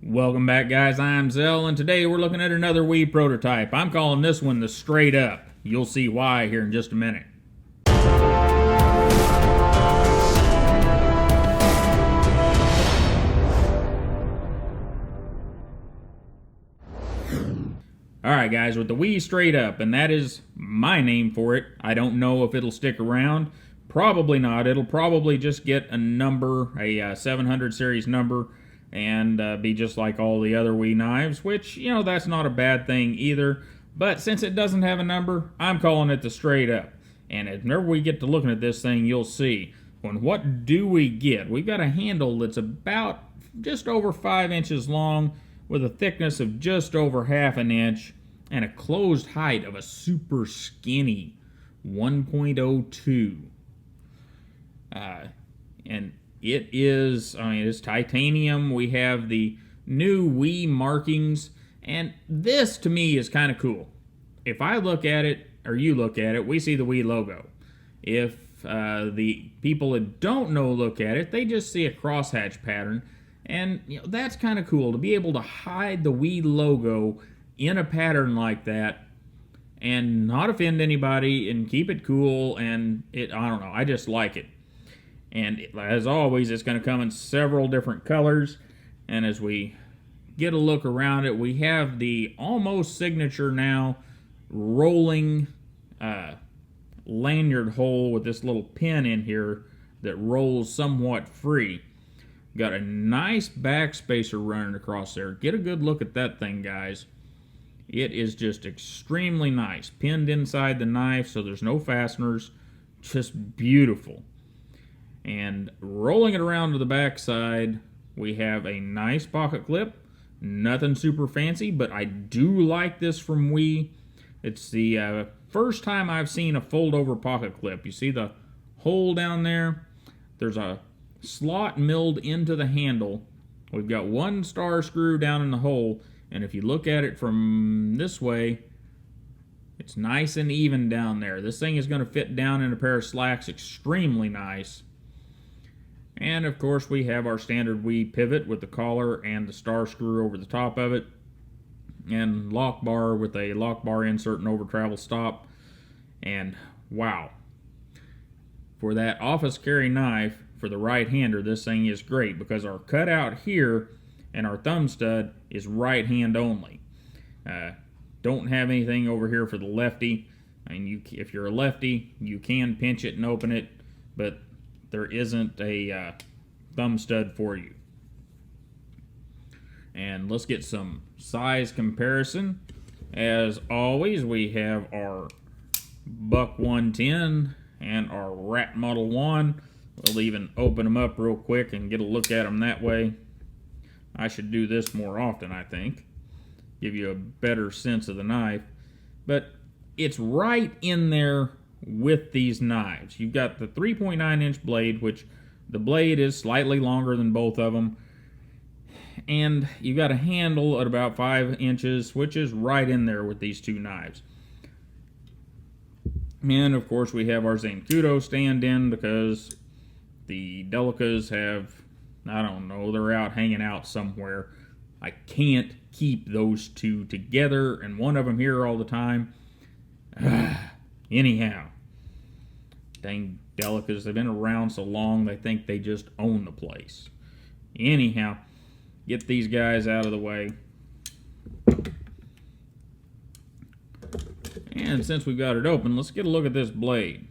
Welcome back, guys. I'm Zell, and today we're looking at another Wii prototype. I'm calling this one the Straight Up. You'll see why here in just a minute. Alright guys, with the Wii Straight Up, and that is my name for it. I don't know if it'll stick around. Probably not. It'll probably just get a number, a 700 series number, and be just like all the other Wii knives, which, you know, that's not a bad thing either. But since it doesn't have a number, I'm calling it the Straight Up. And whenever we get to looking at this thing, you'll see. When what do we get? We've got a handle that's about just over 5 inches long, with a thickness of just over ½ an inch, and a closed height of a super skinny 1.02. And it is, it's titanium. We have the new Wii markings, and this to me is kind of cool. If I look at it, or you look at it, we see the Wii logo. If the people that don't know look at it, they just see a crosshatch pattern, and you know, that's kind of cool to be able to hide the Wii logo in a pattern like that and not offend anybody and keep it cool. And I don't know, I just like it. And as always, it's going to come in several different colors. And as we get a look around it, we have the almost signature now rolling lanyard hole with this little pin in here that rolls somewhat free. Got a nice backspacer running across there. Get a good look at that thing, guys. It is just extremely nice. Pinned inside the knife so there's no fasteners. Just beautiful. And rolling it around to the back side, we have a nice pocket clip. Nothing super fancy, but I do like this from Wii. It's the first time I've seen a fold-over pocket clip. You see the hole down there? There's a slot milled into the handle. We've got one star screw down in the hole, and if you look at it from this way, it's nice and even down there. This thing is going to fit down in a pair of slacks extremely nice. And of course we have our standard Wii pivot with the collar and the star screw over the top of it, and lock bar with a lock bar insert and over travel stop. And wow, for that office carry knife for the right hander, this thing is great because our cutout here and our thumb stud is right hand only. Don't have anything over here for the lefty. I mean, if you're a lefty, you can pinch it and open it, but there isn't a thumb stud for you. And let's get some size comparison. As always, we have our Buck 110 and our Rat Model 1. We'll even open them up real quick and get a look at them that way. I should do this more often, I think. Give you a better sense of the knife. But it's right in there with these knives. You've got the 3.9 inch blade, which the blade is slightly longer than both of them. And you've got a handle at about 5 inches, which is right in there with these two knives. And of course we have our Zancudo stand-in because the Delicas have, I don't know, they're out hanging out somewhere. I can't keep those two together and one of them here all the time. Anyhow, dang Delicas, they've been around so long they think they just own the place. Anyhow, get these guys out of the way. And since we've got it open, let's get a look at this blade.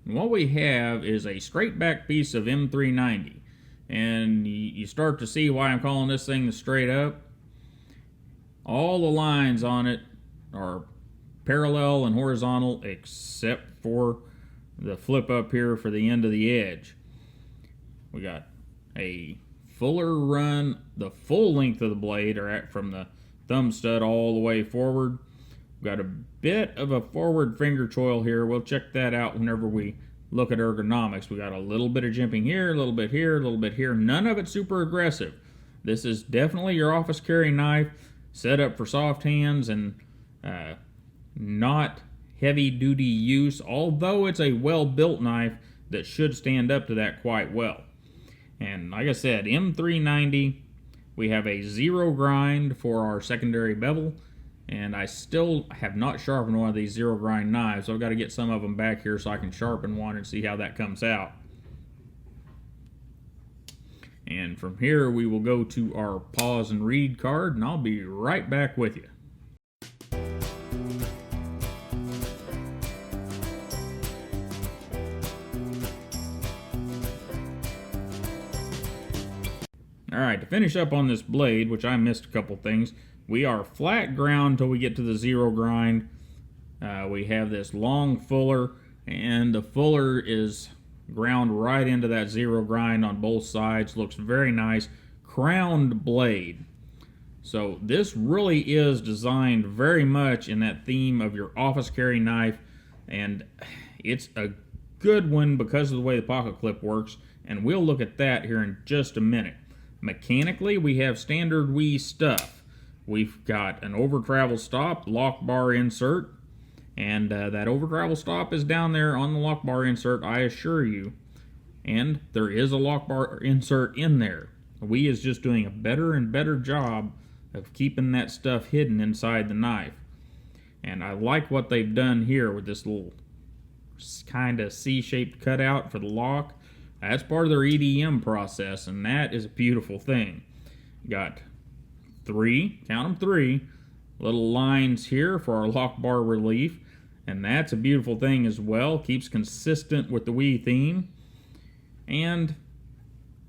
And what we have is a straight back piece of M390. And you start to see why I'm calling this thing the Straight Up. All the lines on it are parallel and horizontal except for the flip up here for the end of the edge. We got a fuller run, the full length of the blade from the thumb stud all the way forward. We've got a bit of a forward finger choil here. We'll check that out whenever we look at ergonomics. We got a little bit of jimping here, a little bit here, a little bit here. None of it super aggressive. This is definitely your office carry knife, set up for soft hands and not heavy duty use, although it's a well built knife that should stand up to that quite well. And like I said, M390, We have a 0 grind for our secondary bevel, and I still have not sharpened one of these 0 grind knives, so I've got to get some of them back here so I can sharpen one and see how that comes out. And from here we will go to our pause and read card, and I'll be right back with you. Alright, to finish up on this blade, which I missed a couple things, we are flat ground until we get to the 0 grind. We have this long fuller, and the fuller is ground right into that 0 grind on both sides. Looks very nice. Crowned blade. So this really is designed very much in that theme of your office carry knife, and it's a good one because of the way the pocket clip works, and we'll look at that here in just a minute. Mechanically, we have standard wee stuff. We've got an over travel stop, lock bar insert, and that over travel stop is down there on the lock bar insert, I assure you. And there is a lock bar insert in there. Wee is just doing a better and better job of keeping that stuff hidden inside the knife. And I like what they've done here with this little kind of C-shaped cutout for the lock. That's part of their EDM process, and that is a beautiful thing. Got 3, count them 3, little lines here for our lock bar relief, and that's a beautiful thing as well. Keeps consistent with the Wii theme. And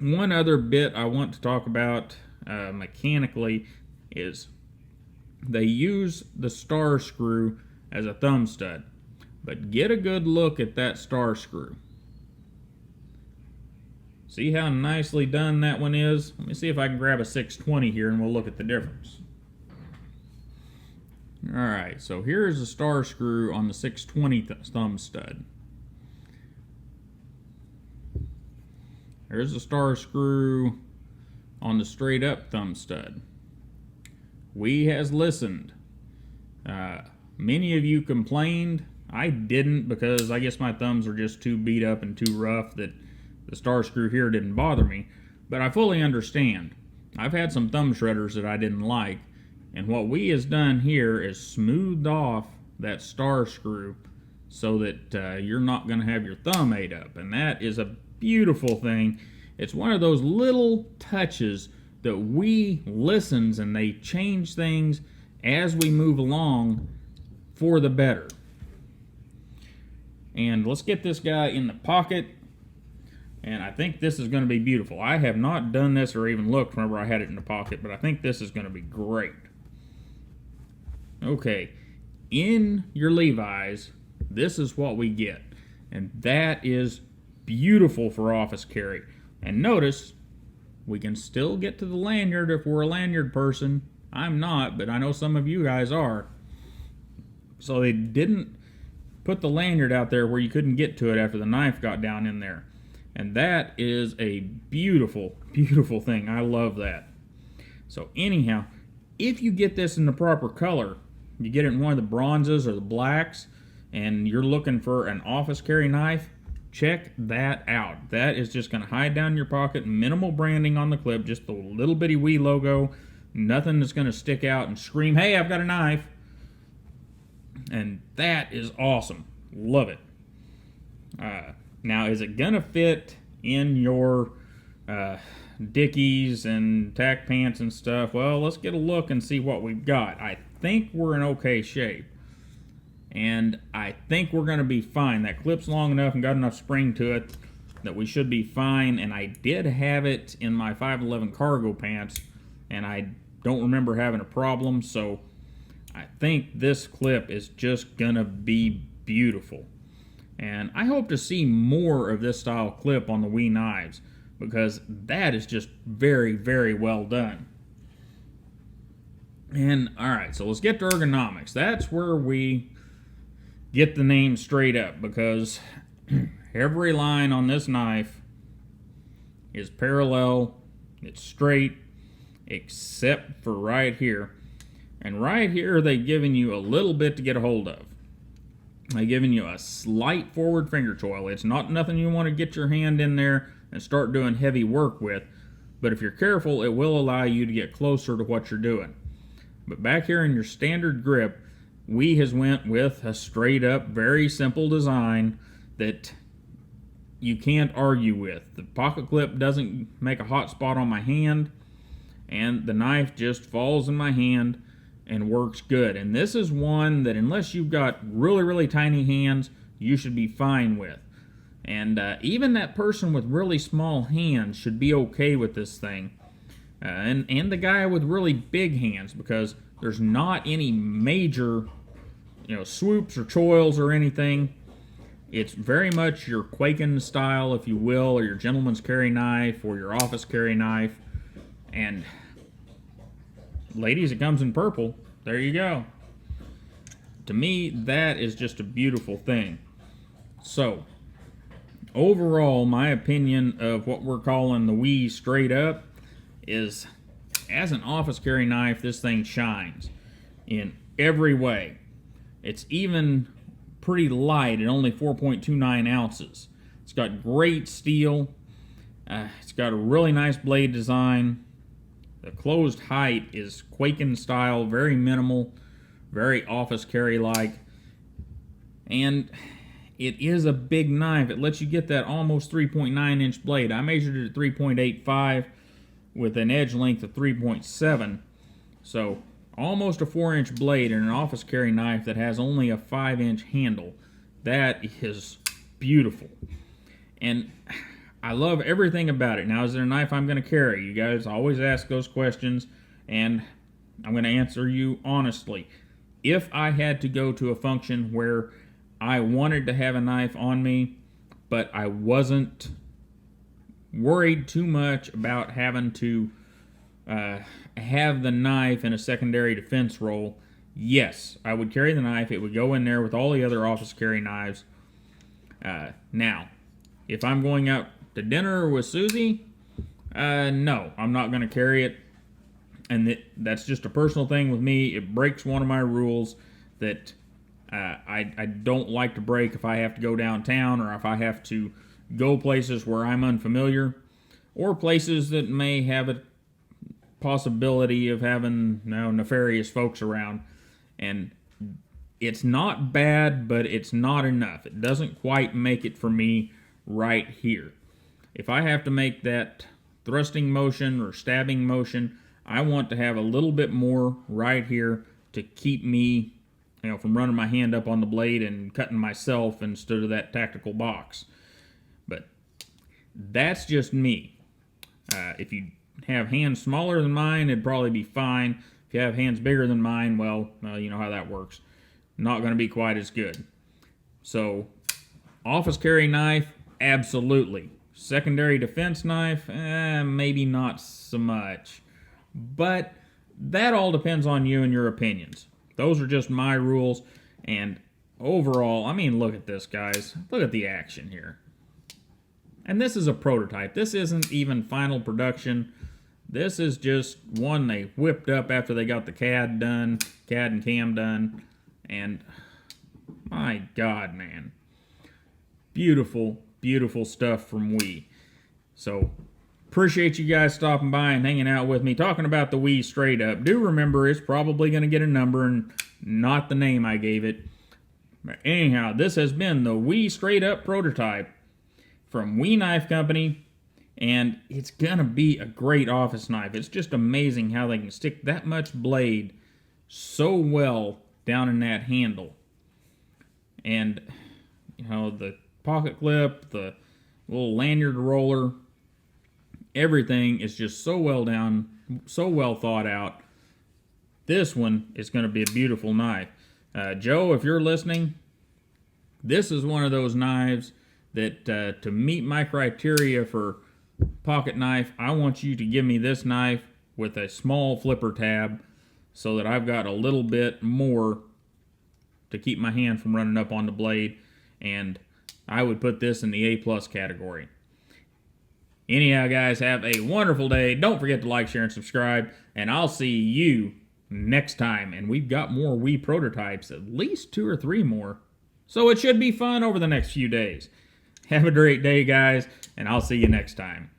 one other bit I want to talk about mechanically is they use the star screw as a thumb stud, but get a good look at that star screw. See how nicely done that one is? Let me see if I can grab a 620 here and we'll look at the difference. Alright, so here's the star screw on the 620 thumb stud. There's the star screw on the straight up thumb stud. Wii has listened. Many of you complained. I didn't, because I guess my thumbs are just too beat up and too rough that the star screw here didn't bother me, but I fully understand. I've had some thumb shredders that I didn't like, and what Wii has done here is smoothed off that star screw so that you're not going to have your thumb ate up, and that is a beautiful thing. It's one of those little touches that Wii listens, and they change things as we move along for the better. And let's get this guy in the pocket. And I think this is going to be beautiful. I have not done this or even looked whenever I had it in the pocket, but I think this is going to be great. Okay, in your Levi's, this is what we get. And that is beautiful for office carry. And notice, we can still get to the lanyard if we're a lanyard person. I'm not, but I know some of you guys are. So they didn't put the lanyard out there where you couldn't get to it after the knife got down in there. And that is a beautiful, beautiful thing. I love that. So anyhow, if you get this in the proper color, you get it in one of the bronzes or the blacks, and you're looking for an office carry knife, check that out. That is just going to hide down in your pocket, minimal branding on the clip, just a little bitty Wii logo, nothing that's going to stick out and scream, hey, I've got a knife. And that is awesome. Love it. Now, is it going to fit in your Dickies and tack pants and stuff? Well, let's get a look and see what we've got. I think we're in okay shape. And I think we're going to be fine. That clip's long enough and got enough spring to it that we should be fine. And I did have it in my 511 cargo pants, and I don't remember having a problem. So I think this clip is just going to be beautiful. And I hope to see more of this style clip on the Wii knives, because that is just very, very well done. And alright, so let's get to ergonomics. That's where we get the name straight up, because every line on this knife is parallel, it's straight, except for right here. And right here they've given you a little bit to get a hold of. They've given you a slight forward finger choil. It's not nothing you want to get your hand in there and start doing heavy work with, but if you're careful, it will allow you to get closer to what you're doing. But back here in your standard grip, we has went with a straight up, very simple design that you can't argue with. The pocket clip doesn't make a hot spot on my hand, and the knife just falls in my hand and works good. And this is one that, unless you've got really tiny hands, you should be fine with. And even that person with really small hands should be okay with this thing. And the guy with really big hands, because there's not any major, swoops or choils or anything. It's very much your Quaking style, if you will, or your gentleman's carry knife, or your office carry knife. And ladies, it comes in purple. There you go. To me, that is just a beautiful thing. So, overall, my opinion of what we're calling the Wee Straight Up is, as an office carry knife, this thing shines in every way. It's even pretty light at only 4.29 ounces. It's got great steel. It's got a really nice blade design. The closed height is Quaking style, very minimal, very office carry-like. And it is a big knife. It lets you get that almost 3.9 inch blade. I measured it at 3.85 with an edge length of 3.7. So almost a 4-inch blade in an office carry knife that has only a 5-inch handle. That is beautiful. And I love everything about it. Now, is it a knife I'm going to carry? You guys always ask those questions, and I'm going to answer you honestly. If I had to go to a function where I wanted to have a knife on me, but I wasn't worried too much about having to have the knife in a secondary defense role, yes, I would carry the knife. It would go in there with all the other office carry knives. Now, if I'm going out to dinner with Susie, no, I'm not going to carry it. And that's just a personal thing with me. It breaks one of my rules that I don't like to break if I have to go downtown, or if I have to go places where I'm unfamiliar, or places that may have a possibility of having nefarious folks around. And it's not bad, but it's not enough. It doesn't quite make it for me right here. If I have to make that thrusting motion or stabbing motion, I want to have a little bit more right here to keep me from running my hand up on the blade and cutting myself instead of that tactical box. But that's just me. If you have hands smaller than mine, it'd probably be fine. If you have hands bigger than mine, well, you know how that works. Not going to be quite as good. So, office carry knife, absolutely. Secondary defense knife, maybe not so much. But that all depends on you and your opinions. Those are just my rules. And overall, look at this, guys. Look at the action here. And this is a prototype. This isn't even final production. This is just one they whipped up after they got the CAD and CAM done. And my God, man. Beautiful, beautiful stuff from Wee. So, appreciate you guys stopping by and hanging out with me, talking about the Wee Straight Up. Do remember, it's probably going to get a number and not the name I gave it. But anyhow, this has been the Wee Straight Up prototype from Wee Knife Company, and it's going to be a great office knife. It's just amazing how they can stick that much blade so well down in that handle. And, the pocket clip, the little lanyard roller, everything is just so well done, so well thought out. This one is going to be a beautiful knife. Joe, if you're listening, this is one of those knives that to meet my criteria for pocket knife, I want you to give me this knife with a small flipper tab so that I've got a little bit more to keep my hand from running up on the blade, and I would put this in the A+ category. Anyhow, guys, have a wonderful day. Don't forget to like, share, and subscribe, and I'll see you next time. And we've got more Wee prototypes, at least 2 or 3 more. So it should be fun over the next few days. Have a great day, guys, and I'll see you next time.